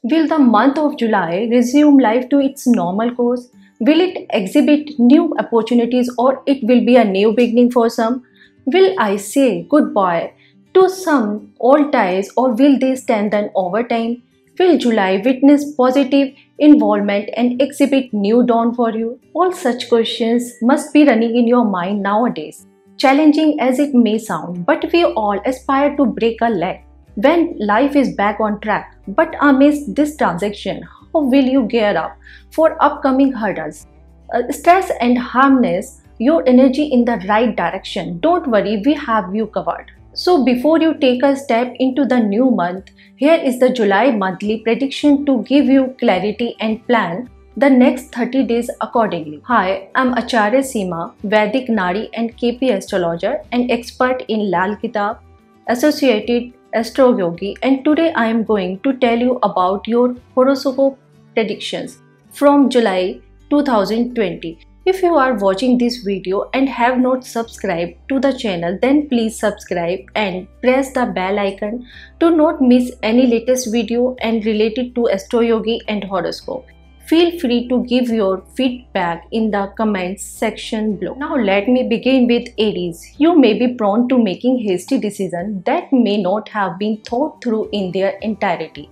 Will the month of July resume life to its normal course? Will it exhibit new opportunities or it will be a new beginning for some? Will I say goodbye to some old ties or will they strengthen over time? Will July witness positive involvement and exhibit new dawn for you? All such questions must be running in your mind nowadays. Challenging as it may sound, but we all aspire to break a leg when life is back on track. But amidst this transaction, how will you gear up for upcoming hurdles? Stress and harness your energy in the right direction. Don't worry, we have you covered. So before you take a step into the new month, here is the July monthly prediction to give you clarity and plan the next 30 days accordingly. Hi, I'm Acharya Seema, Vedic Nadi and KP astrologer and expert in Lal Kitab, associated Astro Yogi, and today I am going to tell you about your horoscope predictions from July 2020. If you are watching this video and have not subscribed to the channel, then please subscribe and press the bell icon to not miss any latest video and related to Astro Yogi and horoscope. Feel free to give your feedback in the comments section below. Now let me begin with Aries. You may be prone to making hasty decisions that may not have been thought through in their entirety.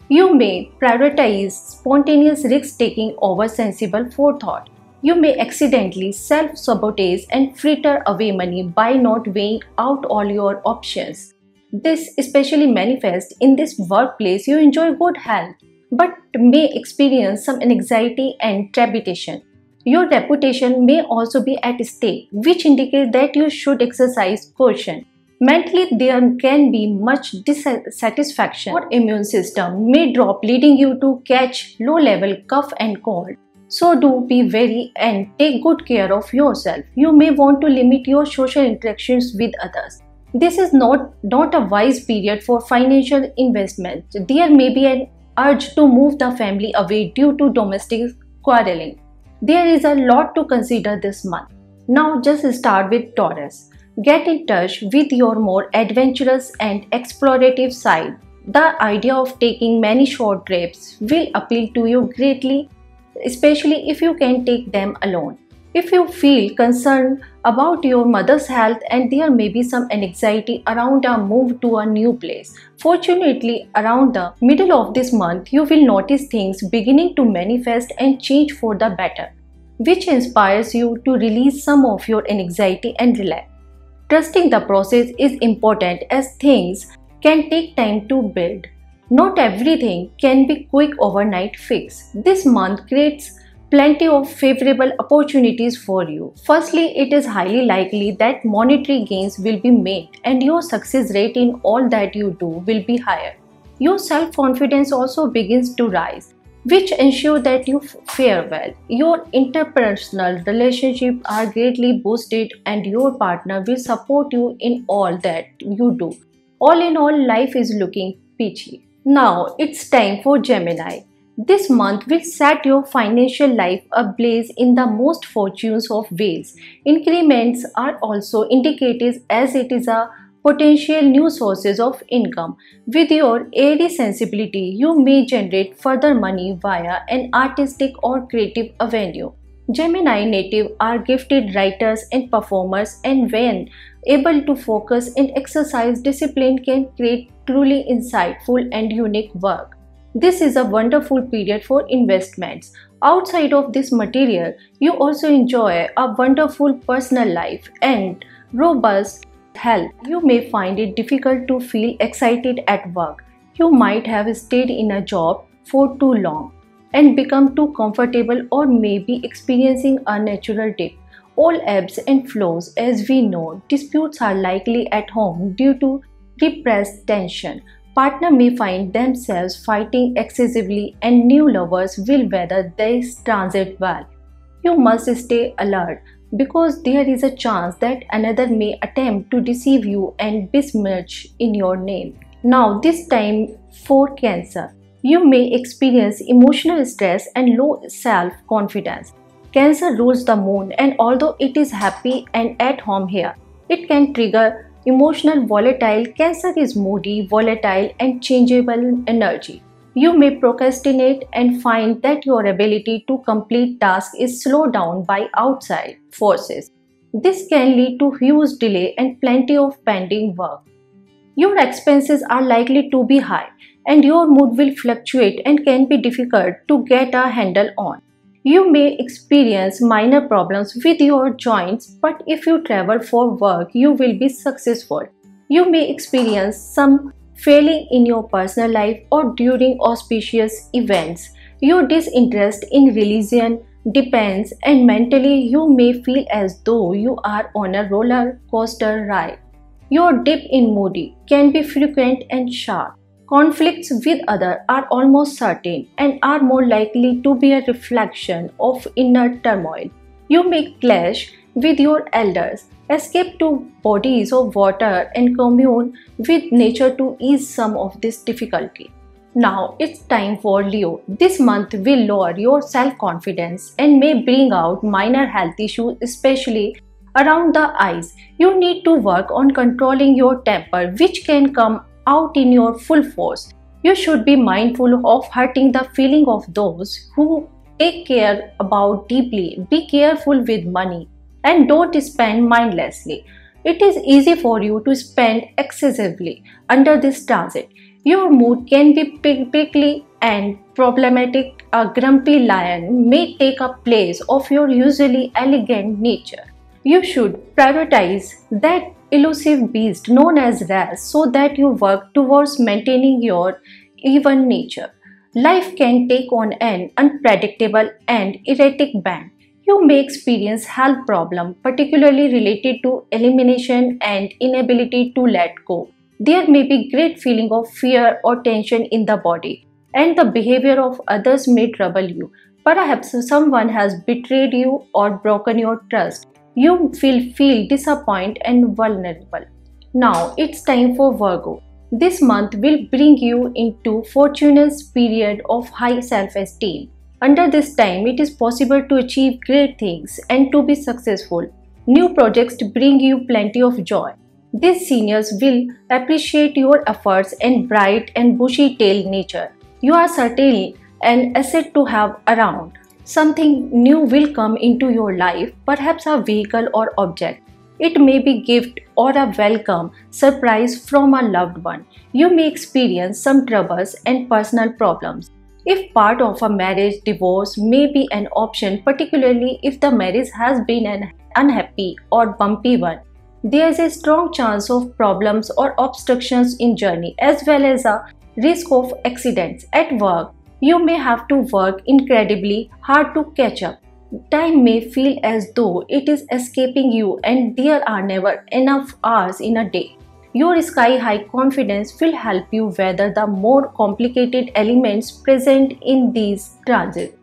You may prioritize spontaneous risk-taking over sensible forethought. You may accidentally self-sabotage and fritter away money by not weighing out all your options. This especially manifests in this workplace. You enjoy good health, but may experience some anxiety and trepidation. Your reputation may also be at stake, which indicates that you should exercise caution. Mentally, there can be much dissatisfaction. Your immune system may drop, leading you to catch low-level cough and cold. So do be wary and take good care of yourself. You may want to limit your social interactions with others. This is not a wise period for financial investment. There may be an urge to move the family away due to domestic quarreling. There is a lot to consider this month. Now just start with Taurus. Get in touch with your more adventurous and explorative side. The idea of taking many short trips will appeal to you greatly, especially if you can take them alone. If you feel concerned about your mother's health and there may be some anxiety around a move to a new place, fortunately around the middle of this month you will notice things beginning to manifest and change for the better, which inspires you to release some of your anxiety and relax. Trusting the process is important as things can take time to build. Not everything can be quick overnight fix. This month creates plenty of favorable opportunities for you. Firstly, it is highly likely that monetary gains will be made and your success rate in all that you do will be higher. Your self-confidence also begins to rise, which ensure that you fare well. Your interpersonal relationships are greatly boosted and your partner will support you in all that you do. All in all, life is looking peachy. Now it's time for Gemini. This month will set your financial life ablaze in the most fortunes of ways. Increments are also indicated as it is a potential new sources of income. With your airy sensibility, you may generate further money via an artistic or creative avenue. Gemini native are gifted writers and performers, and when able to focus and exercise discipline can create truly insightful and unique work. This is a wonderful period for investments. Outside of this material, you also enjoy a wonderful personal life and robust health. You may find it difficult to feel excited at work. You might have stayed in a job for too long and become too comfortable or may be experiencing a natural dip. All ebbs and flows, as we know, disputes are likely at home due to repressed tension. Partner may find themselves fighting excessively and new lovers will weather this transit well. You must stay alert because there is a chance that another may attempt to deceive you and besmirch in your name. Now this time for Cancer. You may experience emotional stress and low self-confidence. Cancer rules the moon, and although it is happy and at home here, it can trigger emotional volatile. Cancer is moody, volatile and changeable energy. You may procrastinate and find that your ability to complete tasks is slowed down by outside forces. This can lead to huge delay and plenty of pending work. Your expenses are likely to be high, and your mood will fluctuate and can be difficult to get a handle on. You may experience minor problems with your joints, but if you travel for work, you will be successful. You may experience some failing in your personal life or during auspicious events. Your disinterest in religion depends, and mentally, you may feel as though you are on a roller coaster ride. Your dip in moody can be frequent and sharp. Conflicts with others are almost certain and are more likely to be a reflection of inner turmoil. You may clash with your elders, escape to bodies of water, and commune with nature to ease some of this difficulty. Now it's time for Leo. This month will lower your self confidence and may bring out minor health issues, especially around the eyes. You need to work on controlling your temper, which can come out in your full force. You should be mindful of hurting the feeling of those who take care about deeply. Be careful with money and don't spend mindlessly. It is easy for you to spend excessively under this transit. Your mood can be prickly and problematic. A grumpy lion may take a place of your usually elegant nature. You should prioritize that elusive beast known as wrath so that you work towards maintaining your even nature. Life can take on an unpredictable and erratic bend. You may experience health problems, particularly related to elimination and inability to let go. There may be great feeling of fear or tension in the body, and the behavior of others may trouble you. Perhaps someone has betrayed you or broken your trust. You will feel disappointed and vulnerable. Now it's time for Virgo. This month will bring you into fortuitous period of high self-esteem. Under this time, it is possible to achieve great things and to be successful. New projects bring you plenty of joy. These seniors will appreciate your efforts and bright and bushy-tailed nature. You are certainly an asset to have around. Something new will come into your life, perhaps a vehicle or object. It may be a gift or a welcome surprise from a loved one. You may experience some troubles and personal problems. If part of a marriage, divorce may be an option, particularly if the marriage has been an unhappy or bumpy one. There is a strong chance of problems or obstructions in journey, as well as a risk of accidents at work. You may have to work incredibly hard to catch up. Time may feel as though it is escaping you and there are never enough hours in a day. Your sky-high confidence will help you weather the more complicated elements present in these transits.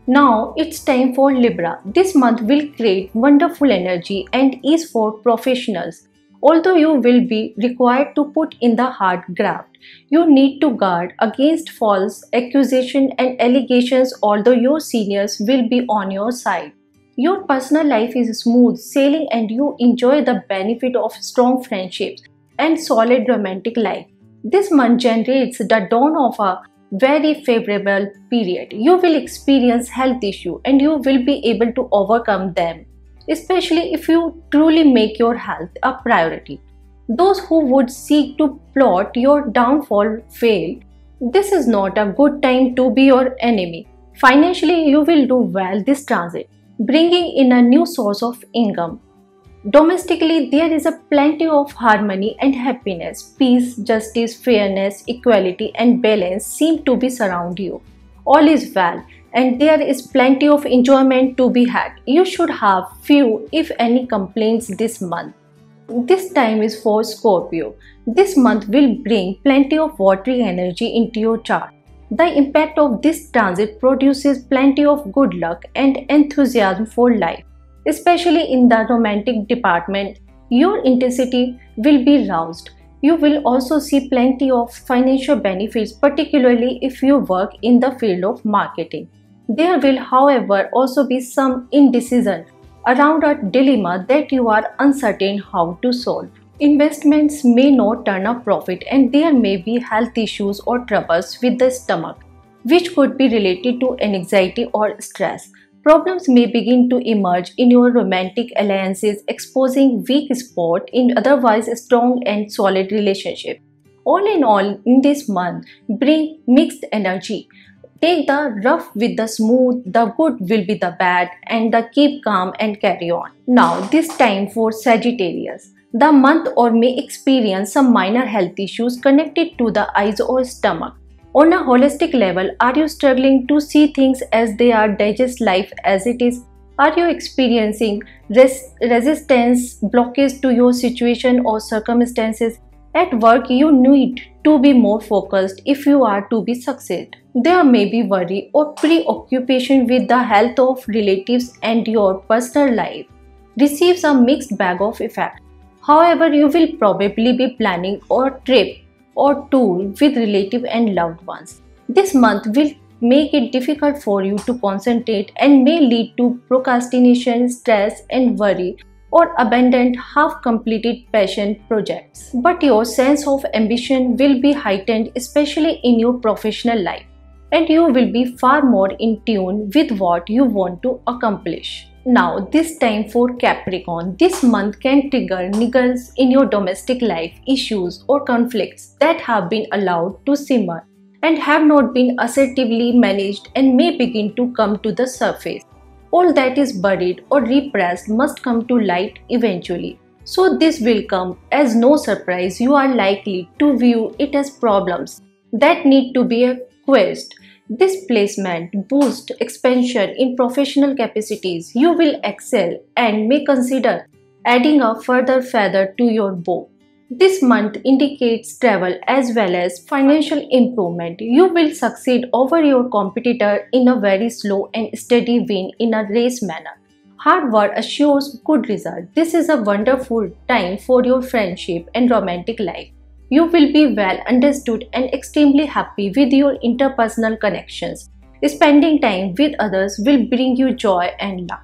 Now it's time for Libra. This month will create wonderful energy and ease for professionals. Although you will be required to put in the hard graft, you need to guard against false accusation and allegations, although your seniors will be on your side. Your personal life is smooth sailing and you enjoy the benefit of strong friendships and solid romantic life. This month generates the dawn of a very favorable period. You will experience health issues and you will be able to overcome them, especially if you truly make your health a priority. Those who would seek to plot your downfall fail. This is not a good time to be your enemy. Financially, you will do well this transit, bringing in a new source of income. Domestically, there is a plenty of harmony and happiness. Peace, justice, fairness, equality, and balance seem to be surround you. All is well, and there is plenty of enjoyment to be had. You should have few, if any, complaints this month. This time is for Scorpio. This month will bring plenty of watery energy into your chart. The impact of this transit produces plenty of good luck and enthusiasm for life. Especially in the romantic department, your intensity will be roused. You will also see plenty of financial benefits, particularly if you work in the field of marketing. There will, however, also be some indecision around a dilemma that you are uncertain how to solve. Investments may not turn a profit and there may be health issues or troubles with the stomach. which could be related to anxiety or stress. Problems may begin to emerge in your romantic alliances, exposing weak spot in otherwise strong and solid relationship. All in all, in this month, bring mixed energy. Take the rough with the smooth, the good will be the bad, and the keep calm and carry on. Now, this time for Sagittarius. The month or may experience some minor health issues connected to the eyes or stomach. On a holistic level, are you struggling to see things as they are, digest life as it is? Are you experiencing resistance, blockage to your situation or circumstances? At work, you need to be more focused if you are to be succeed. There may be worry or preoccupation with the health of relatives, and your personal life receives a mixed bag of effects. However, you will probably be planning a trip or tour with relatives and loved ones. This month will make it difficult for you to concentrate and may lead to procrastination, stress and worry, or abandoned half-completed passion projects. But your sense of ambition will be heightened, especially in your professional life, and you will be far more in tune with what you want to accomplish. Now, this time for Capricorn. This month can trigger niggles in your domestic life, issues or conflicts that have been allowed to simmer and have not been assertively managed and may begin to come to the surface. All that is buried or repressed must come to light eventually. So this will come as no surprise. You are likely to view it as problems that need to be quashed. This placement boosts expansion in professional capacities. You will excel and may consider adding a further feather to your bow. This month indicates travel as well as financial improvement. You will succeed over your competitor in a very slow and steady win in a race manner. Hard work assures good result. This is a wonderful time for your friendship and romantic life. You will be well understood and extremely happy with your interpersonal connections. Spending time with others will bring you joy and luck.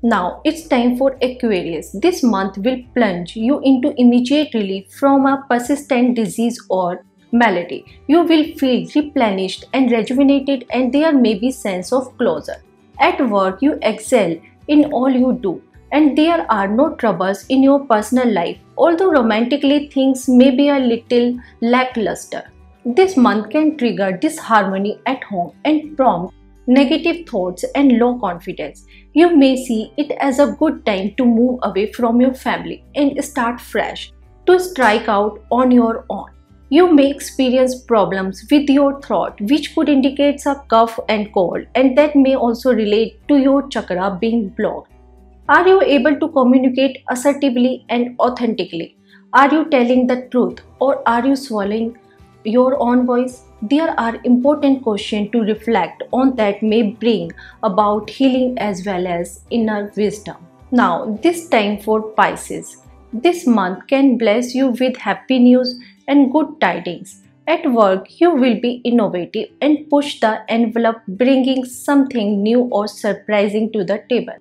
Now it's time for Aquarius. This month will plunge you into immediate relief from a persistent disease or malady. You will feel replenished and rejuvenated, and there may be sense of closure. At work, you excel in all you do, and there are no troubles in your personal life, although romantically things may be a little lackluster. This month can trigger disharmony at home and prompt negative thoughts and low confidence. You may see it as a good time to move away from your family and start fresh, to strike out on your own. You may experience problems with your throat, which could indicate a cough and cold, and that may also relate to your chakra being blocked. Are you able to communicate assertively and authentically? Are you telling the truth, or are you swallowing your own voice? There are important questions to reflect on that may bring about healing as well as inner wisdom. Now, this time for Pisces. This month can bless you with happy news and good tidings. At work, you will be innovative and push the envelope, bringing something new or surprising to the table.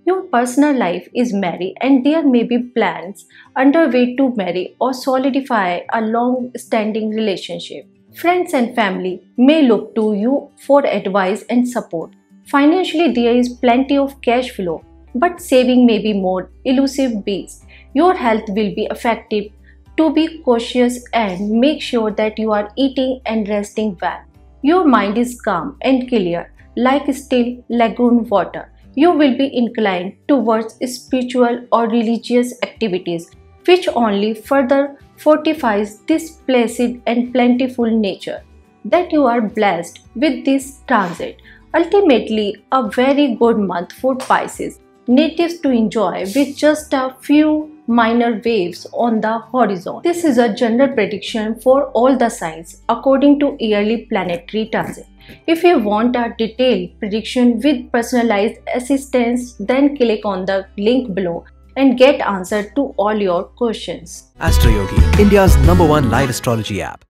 Your personal life is merry, and there may be plans underway to marry or solidify a long-standing relationship. Friends and family may look to you for advice and support. Financially, there is plenty of cash flow, but saving may be more elusive beast. Your health will be affected. To be cautious and make sure that you are eating and resting well. Your mind is calm and clear, like still lagoon water. You will be inclined towards spiritual or religious activities, which only further fortifies this placid and plentiful nature. That you are blessed with this transit. Ultimately, a very good month for Pisces, natives to enjoy with just a few minor waves on the horizon. This is a general prediction for all the signs according to yearly planetary transit. If you want a detailed prediction with personalized assistance, then click on the link below and get answer to all your questions. Astro Yogi, India's #1 live astrology app.